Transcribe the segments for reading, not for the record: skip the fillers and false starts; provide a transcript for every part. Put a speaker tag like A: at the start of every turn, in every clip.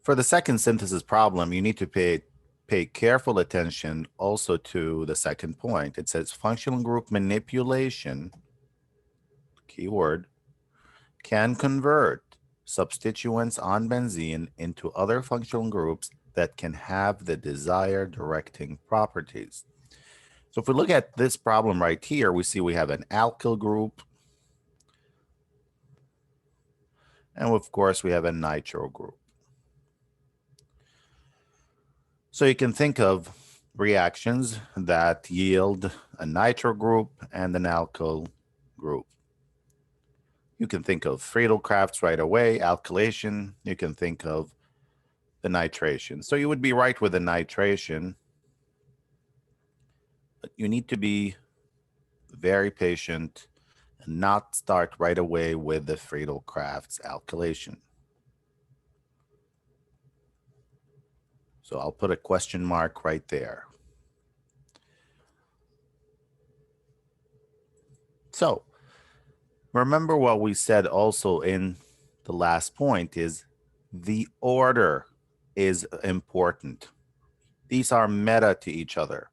A: For the second synthesis problem, you need to pay careful attention also to the second point. It says functional group manipulation, keyword, can convert substituents on benzene into other functional groups that can have the desired directing properties. So if we look at this problem right here, we see we have an alkyl group, and of course we have a nitro group. So you can think of reactions that yield a nitro group and an alkyl group. You can think of Friedel-Crafts right away, alkylation. You can think of the nitration. So you would be right with the nitration, but you need to be very patient and not start right away with the Friedel-Crafts alkylation. So I'll put a question mark right there. So remember what we said also in the last point is the order is important. These are meta to each other.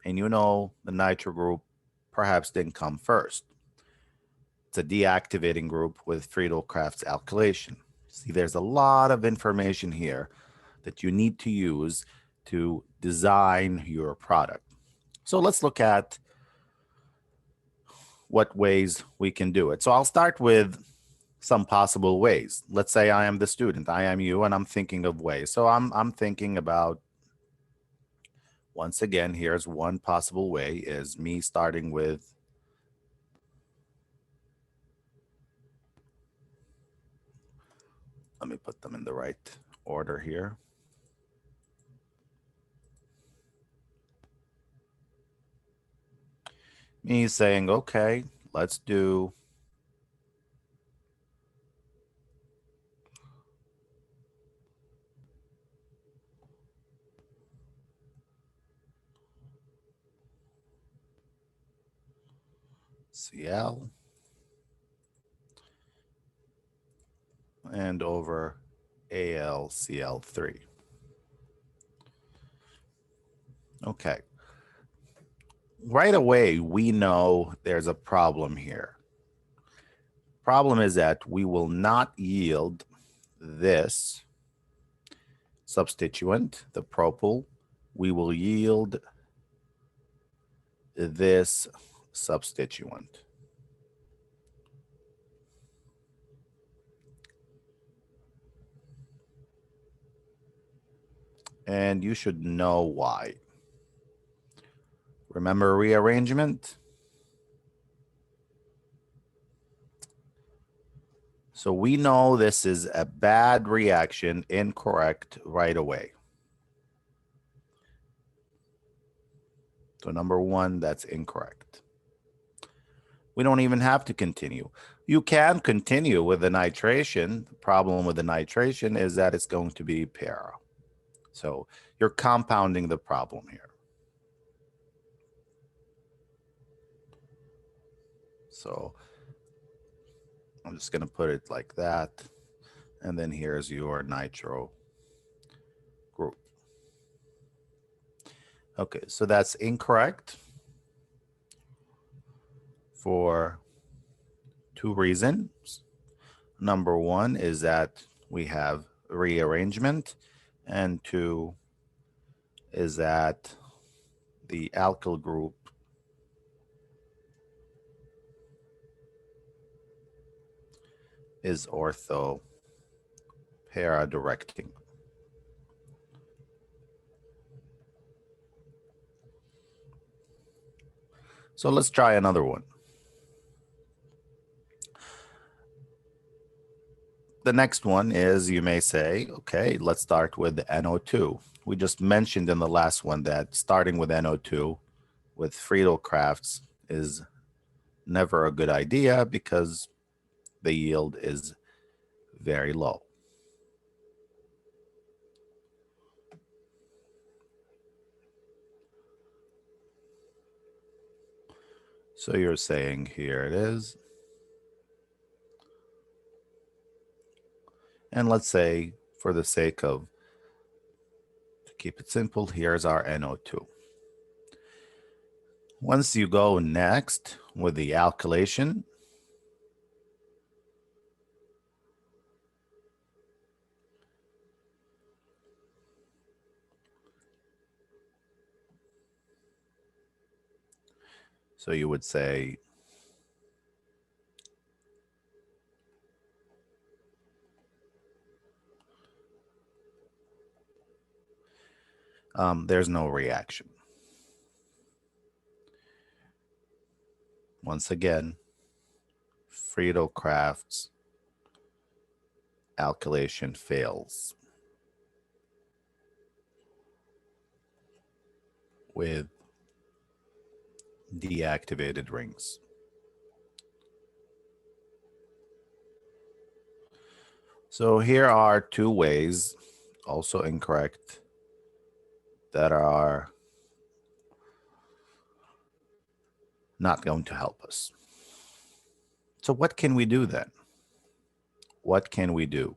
A: And you know the nitro group perhaps didn't come first. It's a deactivating group with Friedel-Crafts alkylation. See, there's a lot of information here that you need to use to design your product. So let's look at what ways we can do it. So I'll start with some possible ways. Let's say I am the student, I am you, and I'm thinking of ways. So I'm thinking about, once again, here's one possible way is me starting with let me put them in the right order here. Me saying, okay, let's do Cl and over AlCl3. Okay. Right away, we know there's a problem here. Problem is that we will not yield this substituent, the propyl. We will yield this substituent. And you should know why. Remember rearrangement? So we know this is a bad reaction, incorrect right away. So number one, that's incorrect. We don't even have to continue. You can continue with the nitration. The problem with the nitration is that it's going to be para. So you're compounding the problem here. So I'm just going to put it like that. And then here's your nitro group. Okay, so that's incorrect for two reasons. Number one is that we have rearrangement, and two is that the alkyl group is ortho para directing. So let's try another one. The next one is, you may say, okay, let's start with the NO2. We just mentioned in the last one that starting with NO2 with Friedel-Crafts is never a good idea because the yield is very low. So you're saying here it is. And let's say for the sake of, to keep it simple, here's our NO2. Once you go next with the alkylation, so you would say there's no reaction. Once again, Friedel-Crafts alkylation fails with deactivated rings. So here are two ways, also incorrect, that are not going to help us. So what can we do then? What can we do?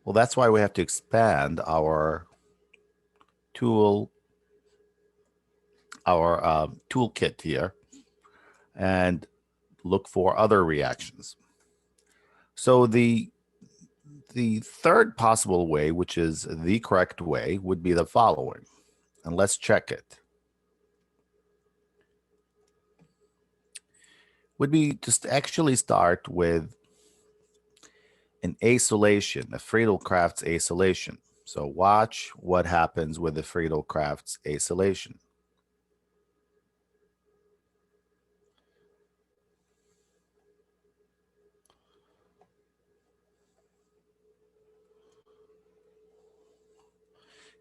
A: Well, that's why we have to expand our toolkit here and look for other reactions. So the third possible way, which is the correct way, would be the following. And let's check it. Would be just actually start with an acylation, a Friedel-Crafts acylation. So watch what happens with the Friedel-Crafts acylation.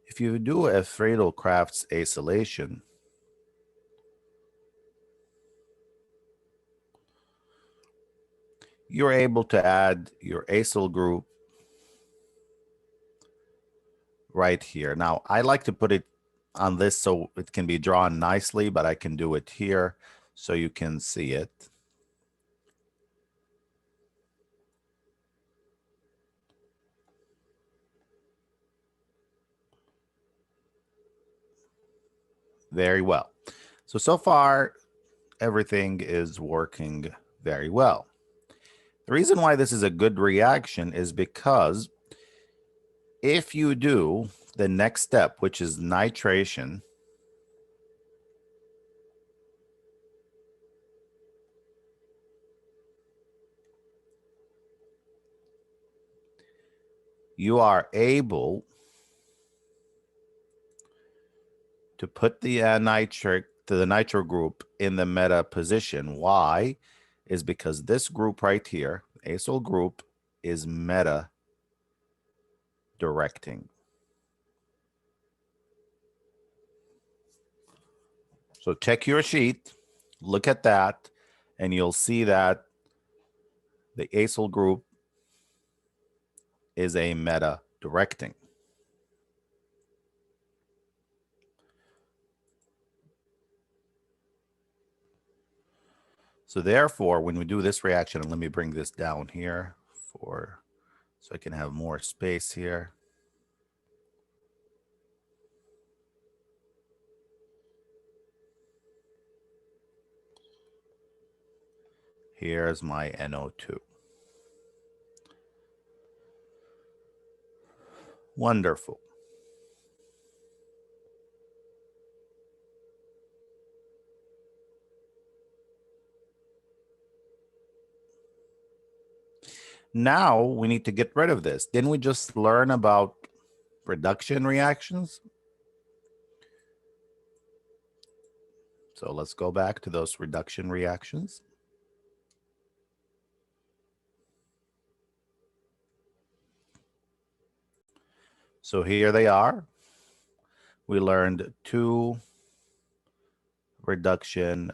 A: If you do a Friedel-Crafts acylation, you're able to add your acyl group right here. Now, I like to put it on this so it can be drawn nicely, but I can do it here so you can see it. Very well. So far, everything is working very well. The reason why this is a good reaction is because if you do the next step, which is nitration, you are able to put the nitro group in the meta position. Why? Is because this group right here, acyl group, is meta directing. So check your sheet, look at that, and you'll see that the acyl group is a meta directing. So therefore, when we do this reaction, and let me bring this down here so I can have more space here. Here's my NO2. Wonderful. Now we need to get rid of this. Didn't we just learn about reduction reactions? So let's go back to those reduction reactions. So here they are. We learned 2 reduction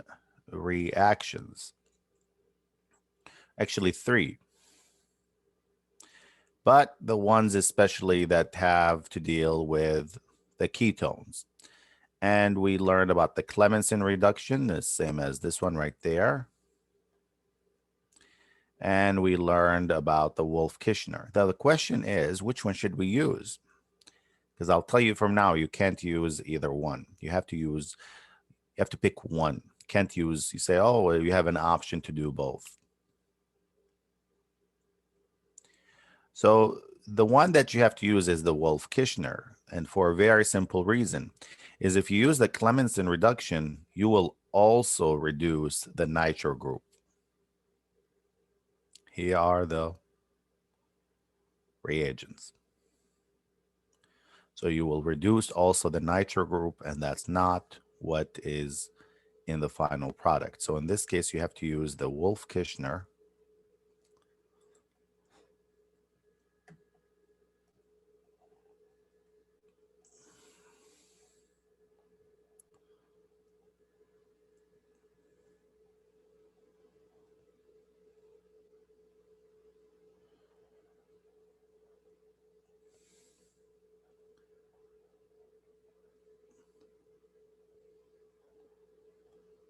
A: reactions. Actually 3. But the ones especially that have to deal with the ketones. And we learned about the Clemmensen reduction, the same as this one right there. and we learned about the Wolff-Kishner. Now the question is, which one should we use? Because I'll tell you from now, you can't use either one. You have to pick one. You can't use, you say, oh, well, you have an option to do both. So the one that you have to use is the Wolff-Kishner, and for a very simple reason, is if you use the Clemmensen reduction, you will also reduce the nitro group. Here are the reagents. So you will reduce also the nitro group, and that's not what is in the final product. So in this case, you have to use the Wolff-Kishner.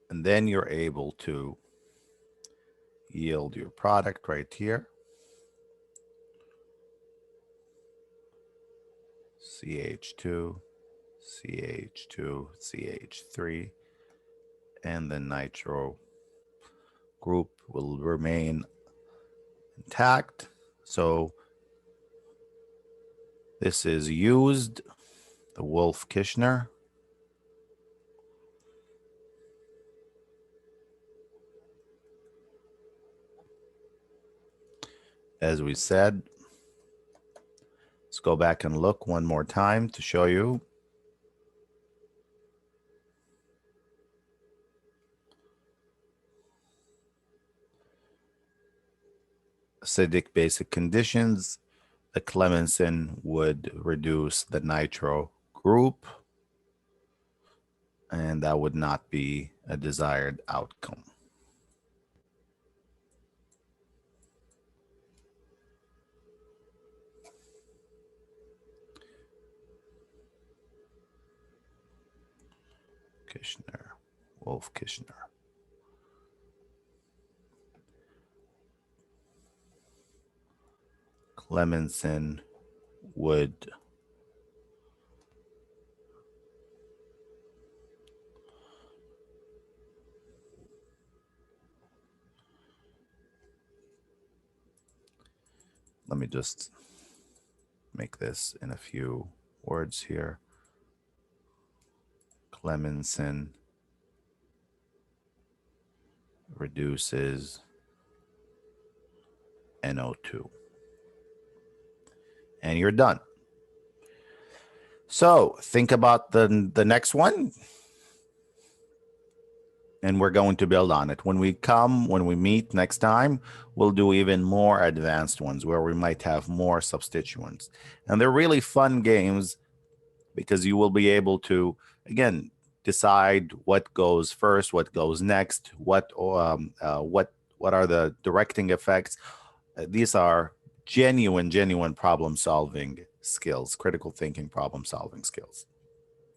A: And then you're able to yield your product right here. CH2, CH2, CH3, and the nitro group will remain intact. So this is used, the Wolff-Kishner. As we said, let's go back and look one more time to show you. Acidic basic conditions, the Clemmensen would reduce the nitro group, and that would not be a desired outcome. Kishner, Wolff-Kishner. Clemmensen would let me just make this in a few words here. Clemmensen reduces NO2. And you're done. So think about the next one. And we're going to build on it. When we meet next time, we'll do even more advanced ones where we might have more substituents. And they're really fun games because you will be able to, again, decide what goes first, what goes next, what are the directing effects. These are genuine problem solving skills, critical thinking problem solving skills.